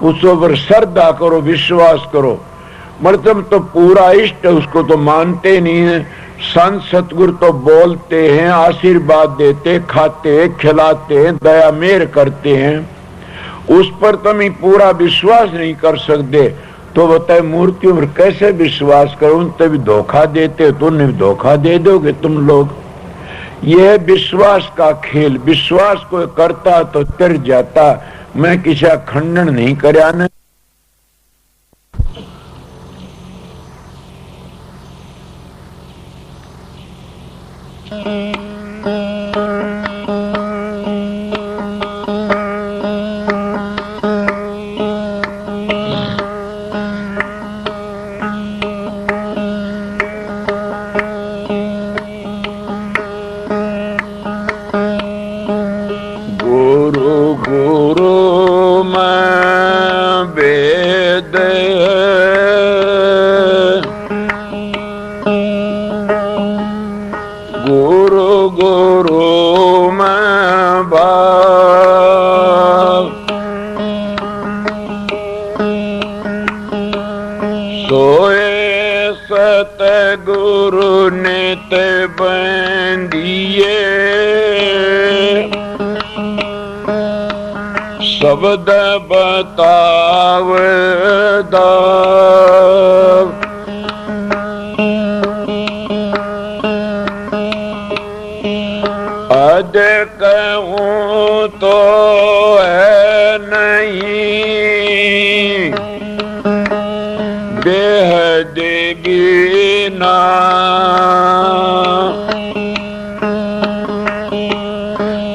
उस पर श्रद्धा करो, विश्वास करो। मतलब तो पूरा इष्ट उसको तो मानते नहीं है। संत सतगुरु तो बोलते हैं, आशीर्वाद देते, खाते खिलाते, दया मेर करते हैं, उस पर तुम ही पूरा विश्वास नहीं कर सकते तो बताए मूर्तियों पर कैसे विश्वास करो। उन तभी धोखा देते तो उन्हें धोखा दे दोगे तुम लोग। यह विश्वास का खेल, विश्वास को करता तो तिर जाता। मैं किसी का खंडन नहीं करया न। शब्द बतावदा अद कहूँ तो है नहीं, देह देगी ना।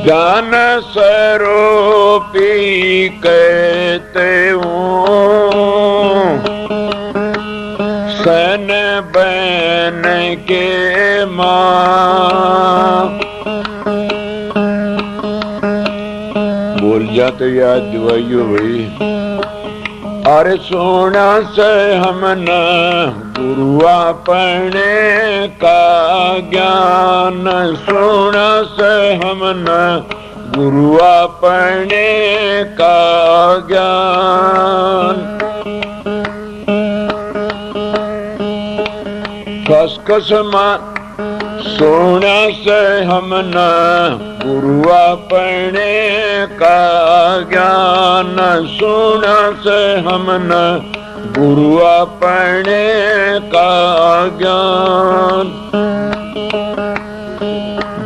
ज्ञान स्वरूपी कहते हूँ, सन बन के माँ। बोल जाते याद दिवाइयो भाई। अरे सोना से हमने गुरु अपने का ज्ञान, सोना से हमने गुरु अपने का ज्ञान। खसखस मान सोना से हमने गुरु अपने का ज्ञान, सोना से हमने गुरु अपने का ज्ञान।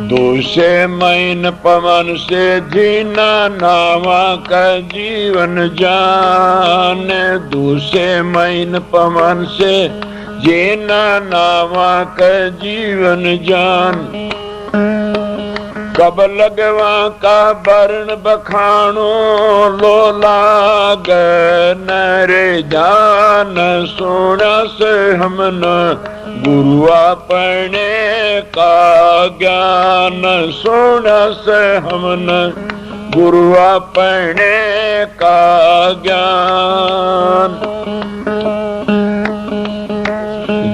दूसरे मैन पवन से जीना नावा का जीवन जान, दूसरे मैन पवन से जीना नावा का जीवन जान। कब लगवा का वर्ण बखानो लो लाग नर जान, सोना से हमने गुरु अपने का ज्ञान, सोना से हमने गुरु अपने का ज्ञान।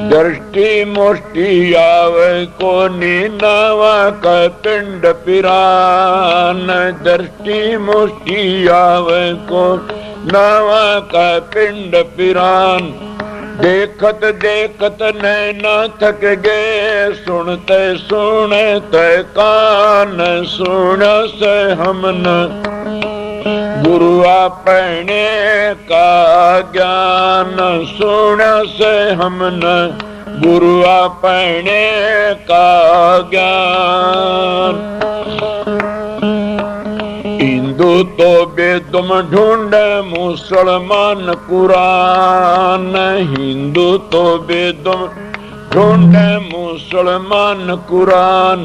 दृष्टि मुष्टि आवे को नीनावा का पिंड पिरान, दृष्टि मुष्टि आवे को नावा का पिंड पिरान। देखत देखत नैना थक गए, सुनते सुनते कान, सुन से हमने गुरु अपने का ज्ञान सुन से हमने गुरु अपने का ज्ञान। हिंदू तो बेदम ढूंढे मुसलमान कुरान, हिंदू तो बेदम ढूंढे मुसलमान कुरान।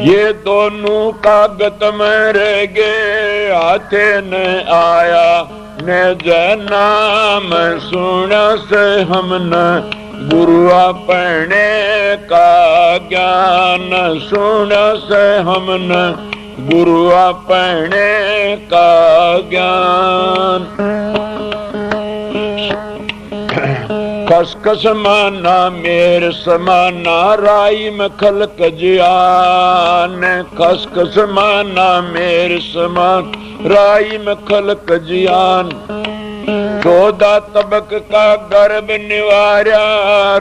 ये दोनों कागज में रह गए हाथे न आया ने नाम सुन से हमने गुरु अपने का ज्ञान सुन से हमने गुरु अपने का ज्ञान। खसखस माना मेर समाना राई में खलक जियान, खसखस माना मेर समान राई में खलक जियान। 14 तबक का गर्भ निवारा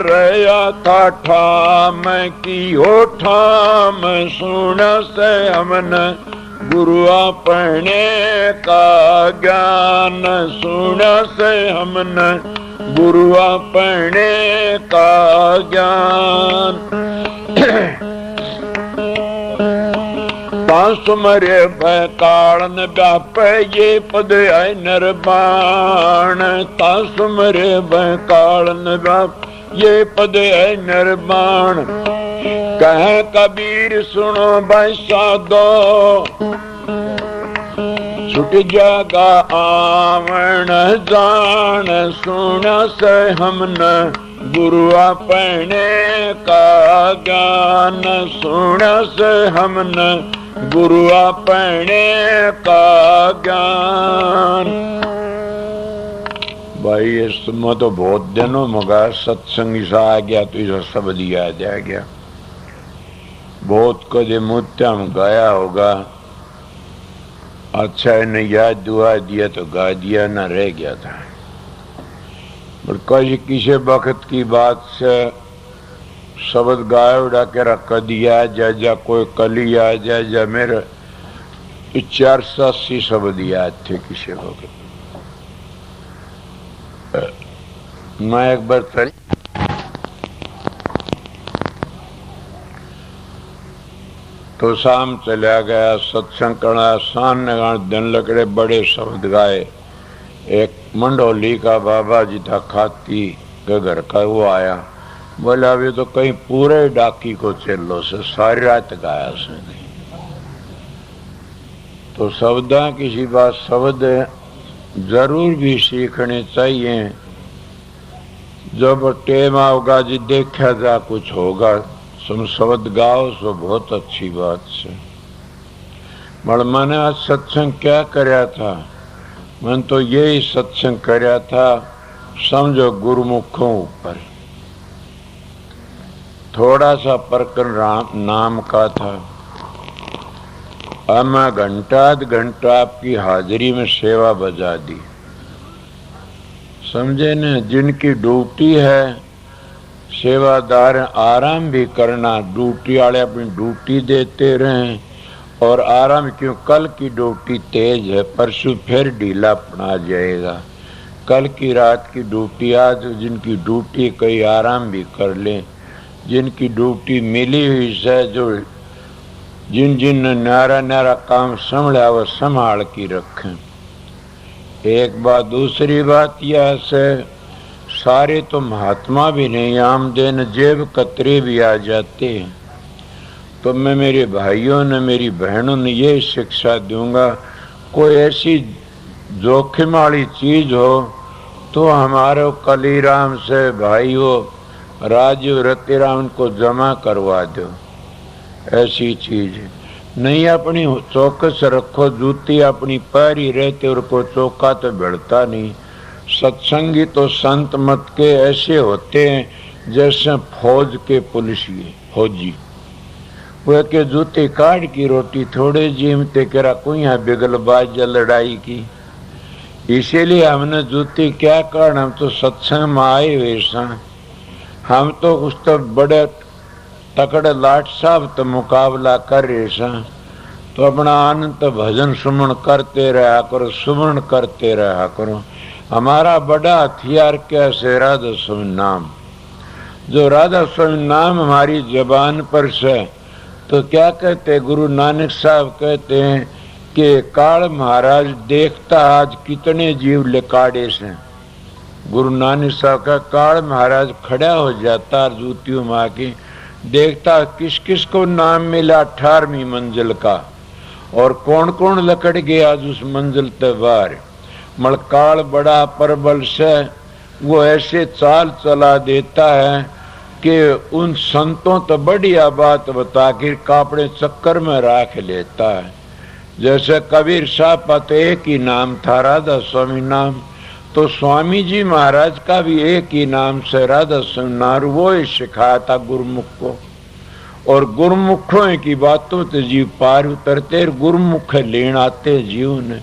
रया था ठाम की हो ठाम सुन से हमने गुरु अपने का ज्ञान सुन से हमने गुरु अपने का ज्ञान। तासुमरे भयकालन व्याप ये पद है निर्वाण, तासुमरे भयकालन व्याप ये पद है निर्वाण। कह कबीर सुनो भाई साधो छुट जागा आवण जान सुन से हमने गुरु अपने का ज्ञान सुन से हमने गुरु अपने का ज्ञान। भाई इसमें तो बहुत दिनों मगा सत्संग सा आ गया तो इसे सब दिया जा गया। बहुत कदे मुत्या में गाया होगा, अच्छा इन्हें याद दुआ दिया तो गा दिया ना रह गया था। और कहीं किसी वक्त की बात से शब्द गाय उड़ा के रख दिया जा कोई कली आ जा मेरे 480 शब्द याद थे किसी वक्त। मैं एक बार तो शाम चला गया सत्संग करना शान दिन लकड़े बड़े शब्द गाए। एक मंडोली का बाबा जी था खाती के घर का वो आया, बोला अभी तो कहीं पूरे डाकी को चलो से सारी रात गाया उसने। तो शब्दा किसी बात शब्द जरूर भी सीखने चाहिए। जब टेम आओगा जी देखा जा कुछ होगा तुम शब्द गाओ सो बहुत अच्छी बात से। मगर मैंने आज सत्संग क्या करया था, मैंने तो यही सत्संग करया था समझो गुरुमुखों ऊपर। थोड़ा सा प्रकरण नाम का था। अब मैं घंटा घंटा आपकी हाजिरी में सेवा बजा दी, समझे न। जिनकी ड्यूटी है सेवादार आराम भी करना, ड्यूटी वाले अपनी ड्यूटी देते रहें और आराम क्यों, कल की ड्यूटी तेज है परसों फिर ढीला पड़ा जाएगा। कल की रात की ड्यूटी आज जिनकी ड्यूटी कई आराम भी कर लें। जिनकी ड्यूटी मिली हुई है जो जिन जिन न्यारा न्यारा काम संभला वो संभाल की रखें। एक बात, दूसरी बात यह से सारे तो महात्मा भी नहीं, आमदेन जेब कतरे भी आ जाते हैं। तो मैं मेरे भाइयों ने मेरी बहनों ने ये शिक्षा दूंगा, कोई ऐसी जोखिम वाली चीज हो तो हमारे कलीराम से भाई हो राजीव रतिराम को जमा करवा दो। ऐसी चीज नहीं, अपनी चौकस रखो, जूती अपनी पैरी रहते और को चौका तो बढ़ता नहीं। सत्संगी तो संत मत के ऐसे होते हैं जैसे फौज के पुलिसिए फौजी। वह के जूते काट की रोटी थोड़े जीमते करा कुया बिगलबाज लड़ाई की। इसीलिए हमने जूती क्या कारण, हम तो सत्संग में आए वैसा। हम तो उस तो बड़े तकड़े लाट साहब तो मुकाबला कर रहे सा। तो अपना अनंत भजन सुमन करते रहा करो, सुमन करते रहा करो। हमारा बड़ा हथियार क्या है? राधा स्वामी नाम। जो राधा स्वामी नाम हमारी जबान पर से, तो क्या कहते गुरु नानक साहब कहते हैं कि काल महाराज देखता आज कितने जीव लिकाड़े से। गुरु नानक साहब का काल महाराज खड़ा हो जाता जूतियों माँ की, देखता किस किस को नाम मिला 18वीं मंजिल का, और कौन कौन लकड़ गया आज उस मंजिल तबार। मलकाल बड़ा प्रबल से वो ऐसे चाल चला देता है कि उन संतों तो बढ़िया बात बता के कापड़े चक्कर में राख लेता है। जैसे कबीर साहब का तो एक ही नाम था, राधा स्वामी नाम, तो स्वामी जी महाराज का भी एक ही नाम से राधा स्वामी नाम, वो ही सिखाया था गुरुमुख को। और गुरुमुखों की बातों तो जीव पार उतरते, गुरुमुख लेन आते जीव ने।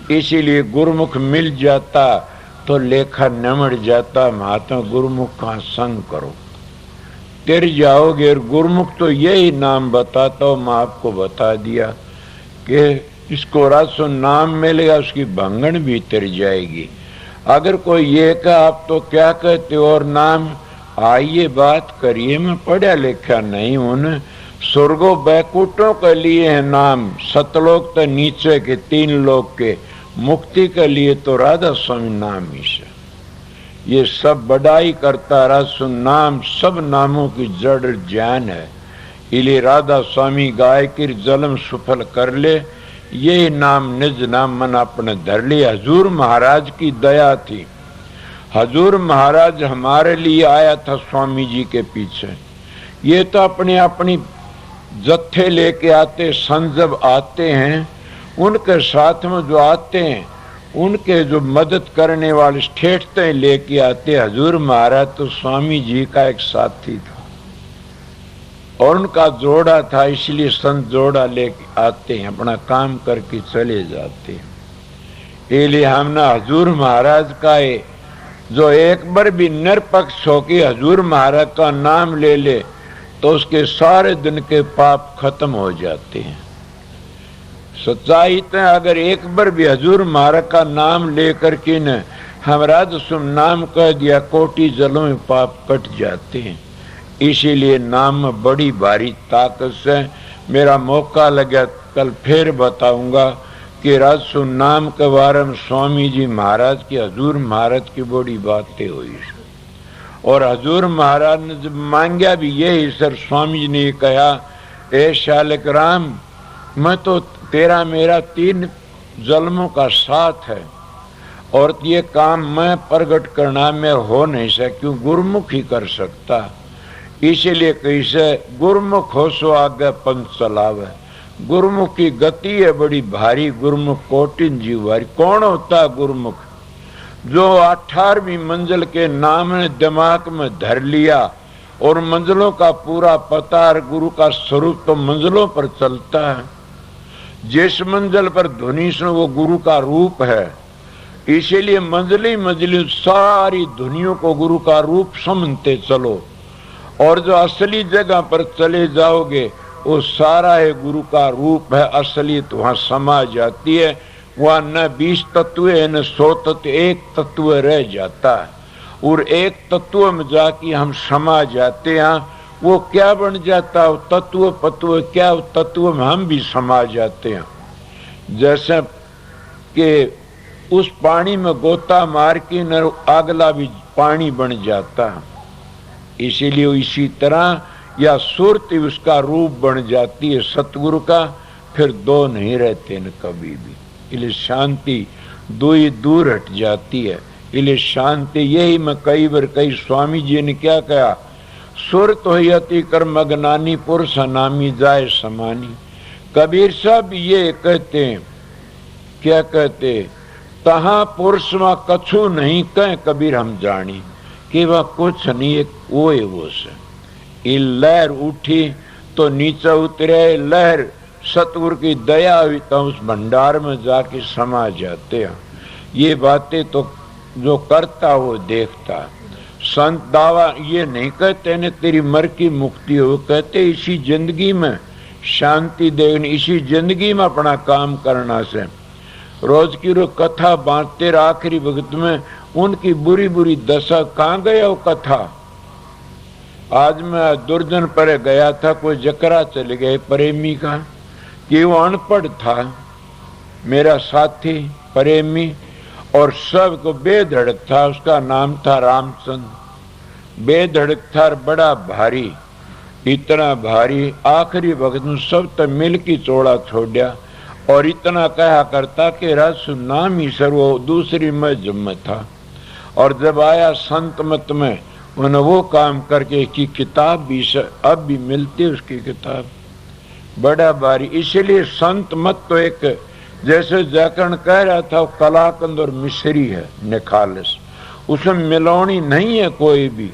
इसीलिए गुरुमुख मिल जाता तो लेखा निमट जाता। महात्मा गुरुमुख का संग करो, तिर जाओगे। और गुरुमुख तो यही नाम बताता हूँ, मैं आपको बता दिया कि इसको रासो नाम मिलेगा, उसकी भंगन भी तिर जाएगी। अगर कोई ये कहा आप तो क्या कहते हो और नाम, आइए बात करिए, मैं पढ़ा लिखा नहीं हूं। स्वर्गो बैकुंठों के लिए है नाम, सतलोक तो नीचे के 3 लोक के, मुक्ति के लिए तो राधा स्वामी नाम ही से। ये सब बड़ाई करता रासु नाम, सब नामों की जड़ ज्ञान है। इले राधा स्वामी गाय की जन्म सुफल कर ले, ये नाम निज नाम मन अपने धर लिया। हजूर महाराज की दया थी। हजूर महाराज हमारे लिए आया था स्वामी जी के पीछे। ये तो अपने अपनी जत्थे लेके आते, संत जब आते हैं उनके साथ में जो आते हैं, उनके जो मदद करने वाले ठेठते लेके आते। हजूर महाराज तो स्वामी जी का एक साथी था और उनका जोड़ा था, इसलिए संत जोड़ा लेके आते हैं, अपना काम करके चले जाते हैं। इसलिए हमने हजूर महाराज का जो एक बार भी निरपक्ष हो के हजूर महाराज का नाम ले ले तो उसके सारे दिन के पाप खत्म हो जाते हैं। सच्चाई तो अगर एक बार भी हजूर महाराज का नाम लेकर के न हम राधा नाम कह दिया, कोटि जलों में पाप कट जाते हैं। इसीलिए नाम में बड़ी भारी ताकत से, मेरा मौका लगा कल फिर बताऊंगा कि राजसु नाम के बारे में स्वामी जी महाराज की, हजूर महाराज की बड़ी बातें हुई। और हजूर महाराज ने जब मांगा भी यही, सर स्वामी जी ने कहा, ए शालिक राम, मैं तो तेरा मेरा 3 जन्मों का साथ है और ये काम मैं प्रकट करना में हो नहीं सकता, क्यों गुरुमुख ही कर सकता। इसीलिए कैसे गुरुमुख हो सो आगे पंथ चलावे। गुरुमुख की गति है बड़ी भारी, गुरुमुख कोटिन जीवारी। कौन होता है गुरुमुख? जो 18वीं मंजिल के नाम ने दिमाग में धर लिया और मंजिलों का पूरा पता, गुरु का स्वरूप तो मंजिलों पर चलता है। जिस मंजिल पर ध्वनि सुनो वो गुरु का रूप है। इसीलिए मंजिली मंजिली सारी ध्वनियों को गुरु का रूप समझते चलो, और जो असली जगह पर चले जाओगे वो सारा है गुरु का रूप है। असलियत वहां समा जाती है। वहां न 20 तत्व है न 100 तत्व, एक तत्व रह जाता है। और एक तत्व में जाके हम समा जाते हैं। वो क्या बन जाता है? तत्व पत्व क्या, तत्व में हम भी समा जाते हैं। जैसे कि उस पानी में गोता मार के न अगला भी पानी बन जाता है। इसीलिए इसी तरह या सुरती उसका रूप बन जाती है सतगुरु का, फिर 2 नहीं रहते न कभी भी। इसलिए शांति दो ही दूर हट जाती है। इसलिए शांति यही मैं कई बार कई स्वामी जी ने क्या कहा, सुर तो ही अति कर्म अज्ञानी पुरुष नामी जाए समानी। कबीर साहब ये कहते हैं, क्या कहते, तहां पुरुष में कछु नहीं कह कबीर हम जानी, कि वह कुछ नहीं, एक वो है वो से। ये लहर उठी तो नीचे उतरे, लहर सतगुरु की दया हुई तो उस भंडार में जाके समा जाते हैं। ये बातें तो जो करता वो देखता। संत दावा ये नहीं कहते न तेरी मर की मुक्ति हो, कहते इसी जिंदगी में शांति देनी, इसी जिंदगी में अपना काम करना से। रोज की रोज कथा बांटते रहे, आखिरी वक्त में उनकी बुरी बुरी दशा, कहाँ गया वो कथा। आज मैं दुर्जन पर गया था, कोई जकरा चले गए प्रेमी का, कि वो अनपढ़ था मेरा साथी प्रेमी, और सबको बेधड़क था। उसका नाम था रामचंद्र। बेधड़क था, बड़ा भारी, इतना भारी, आखिरी वक्त में सब तक मिल की चोड़ा छोड़ा, और इतना कहा करता कि रस नाम ही सर, वो दूसरी मस्जिद में था। और जब आया संत मत में, उन्होंने वो काम करके की किताब भी अब भी मिलती है, उसकी किताब बड़ा भारी। इसलिए संत मत तो एक, जैसे जाकरण कह रहा था, कलाकंद और मिश्री है निखालस, उसमें मिलौनी नहीं है कोई भी।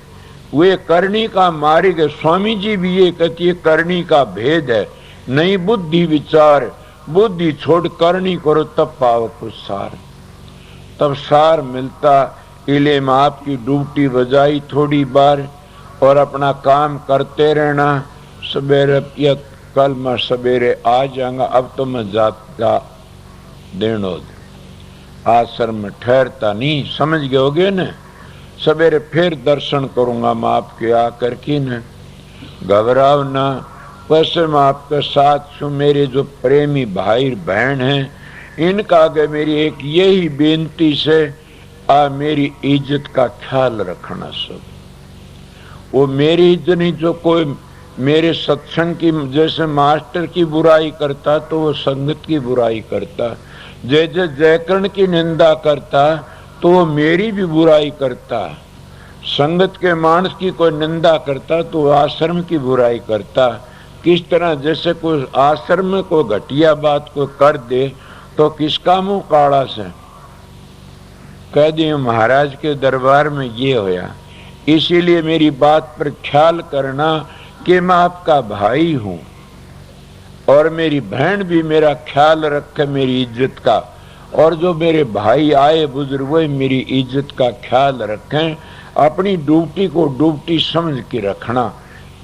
वे करनी का मार्ग है। स्वामी जी भी ये कहती है करनी का भेद है, नहीं बुद्धि विचार, बुद्धि छोड़ करनी करो तब पाओ कुछ सार। तब सार मिलता। इले में आपकी ड्यूटी बजाई थोड़ी बार, और अपना काम करते रहना। सवेरे या कल मैं सवेरे आ जाऊंगा, अब तो मैं जाता देनो आश्रम में ठहरता नहीं, समझ गए होगे न। सवेरे फिर दर्शन करूंगा मैं आपके आकर के न, घबराओ ना। वैसे मैं आपके साथ छू। मेरे जो प्रेमी भाई बहन हैं, इनका आगे मेरी एक यही बेनती से, मेरी इज्जत का ख्याल रखना सब। वो मेरी इज्जत नहीं, जो कोई मेरे सत्संग की जैसे मास्टर की बुराई करता तो वो संगत की बुराई करता, जैसे जयकर्ण की निंदा करता तो वो मेरी भी बुराई करता, संगत के मानस की कोई निंदा करता तो वो आश्रम की बुराई करता। किस तरह जैसे कोई आश्रम में कोई घटिया बात को कर दे तो किसका मुंह काड़ा से कह दिए महाराज के दरबार में ये होया। इसीलिए मेरी बात पर ख्याल करना कि मैं आपका भाई हूं, और मेरी बहन भी मेरा ख्याल रखे मेरी इज्जत का, और जो मेरे भाई आए बुजुर्ग वो मेरी इज्जत का ख्याल रखें। अपनी ड्यूटी को ड्यूटी समझ के रखना।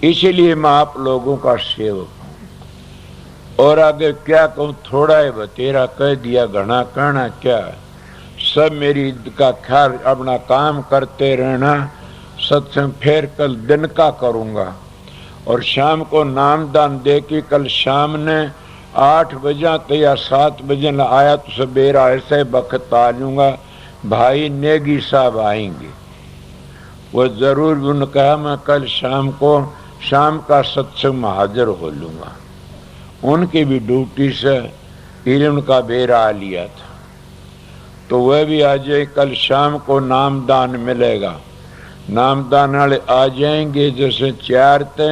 इसीलिए मैं आप लोगों का सेवक हूं। और आगे क्या कहूं, थोड़ा है बतेरा कह दिया, घना कहना क्या। सब मेरी इज्जत का ख्याल, अपना काम करते रहना। सत्संग फिर कल दिन का करूंगा, और शाम को नामदान दे के कल शाम ने 8 बजे तो या 7 बजे न आया तो सवेरा ऐसे वक्त आ लूंगा। भाई नेगी साहब आएंगे, वो जरूर। उन्होंने कहा मैं कल शाम को शाम का सत्संग में हाजिर हो लूंगा। उनकी भी ड्यूटी से उनका बेरा आ लिया था, तो वह भी आ जाए। कल शाम को नामदान मिलेगा, नामदान वाले आ जाएंगे। जैसे 4 थे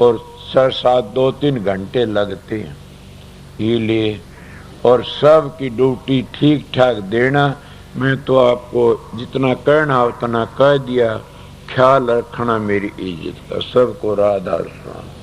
और 6-7 2-3 घंटे लगते हैं लिए, और सब की ड्यूटी ठीक ठाक देना। मैं तो आपको जितना कहना उतना कह दिया। ख्याल रखना मेरी इज्जत का। सबको राधा स्वामी।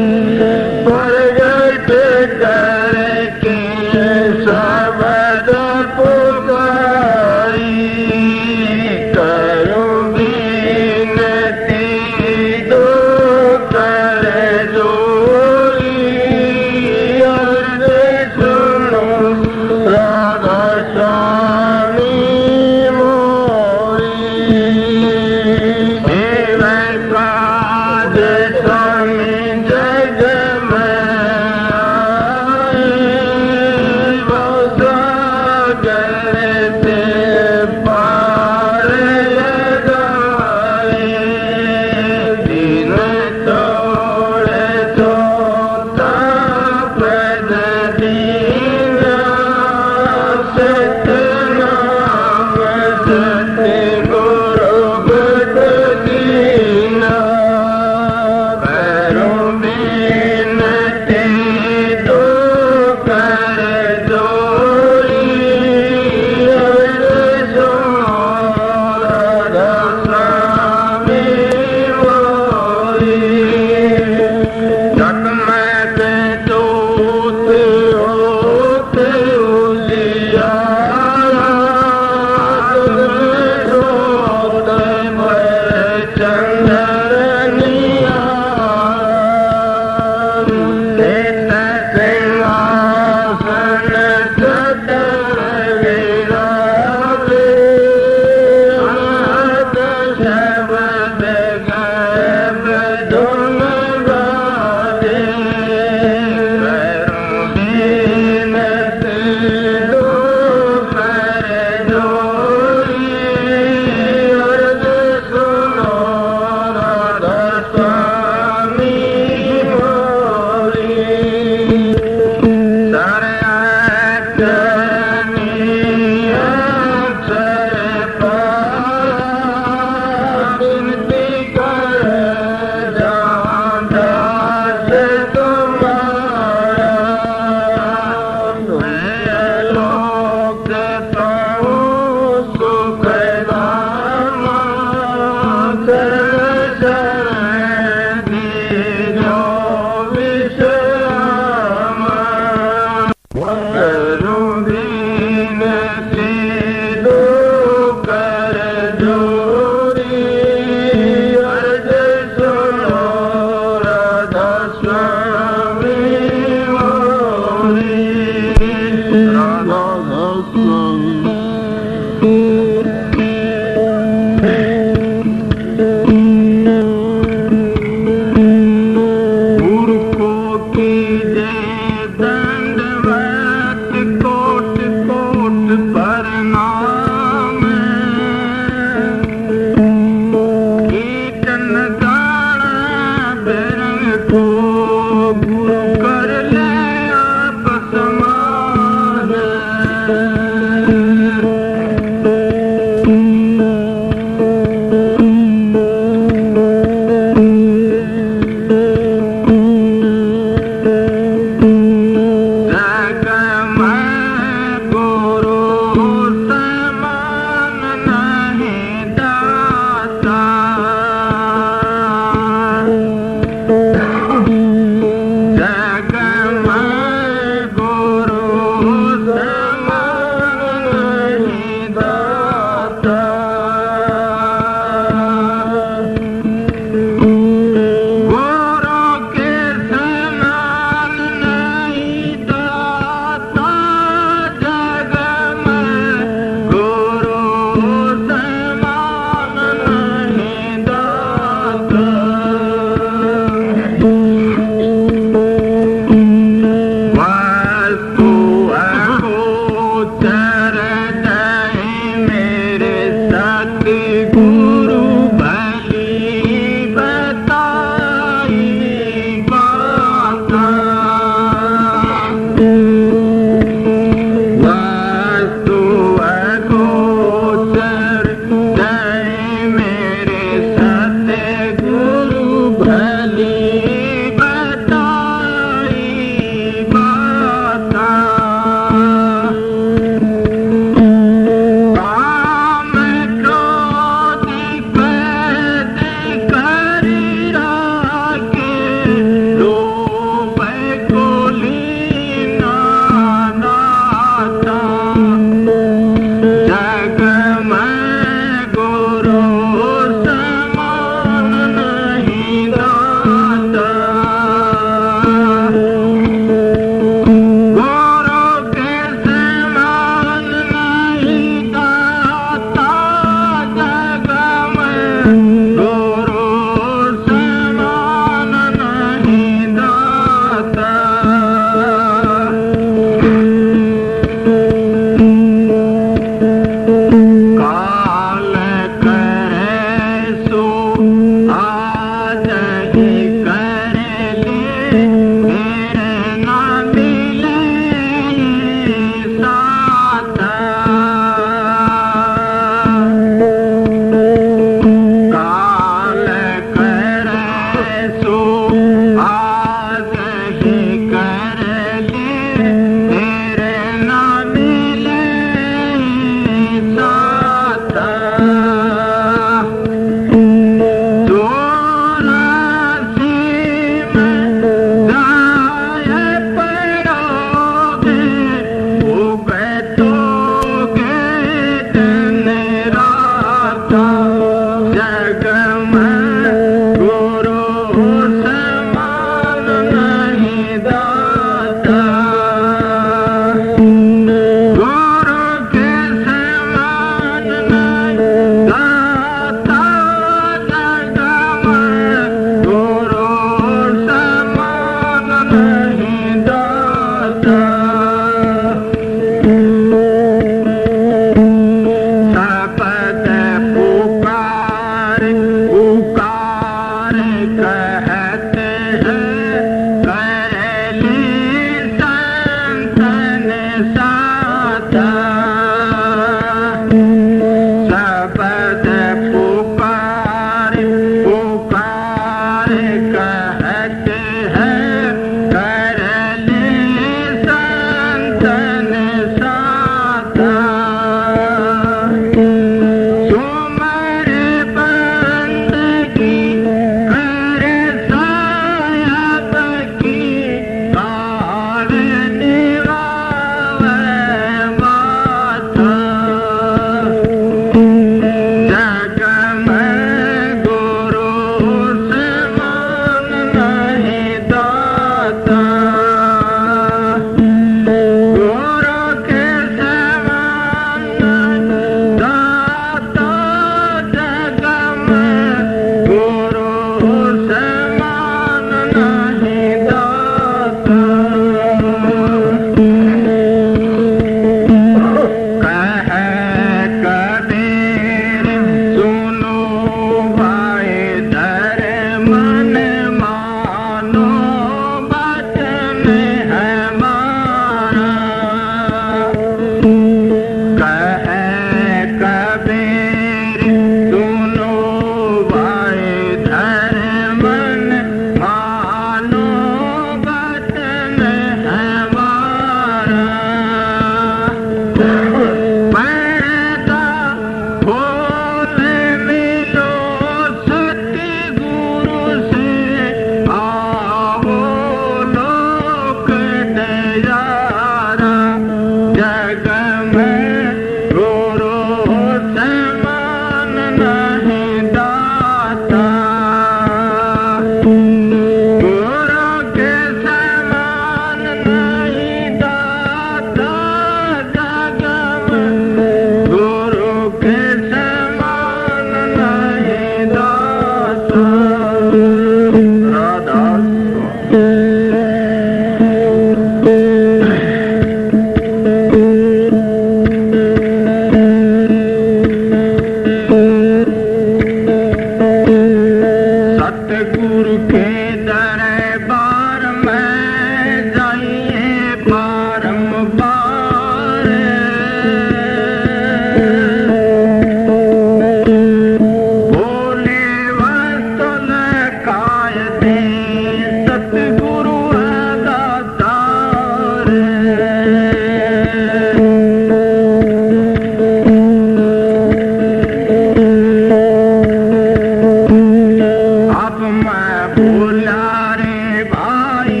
भूला रे भाई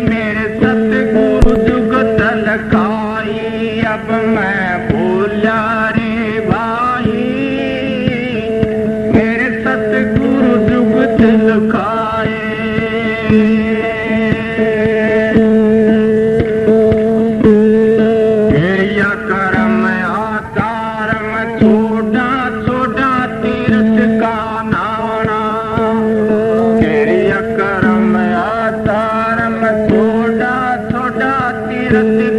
मेरे सतगुरु जुगत लखाई अब मैं भूला रे भाई मेरे सतगुरु जुगत लखाए मेरा कर्म आधारम छोड़ा छोड़ा तीर्थ का नाना मेरा कर्म आधारम छोड़ा छोड़ा तीर्थ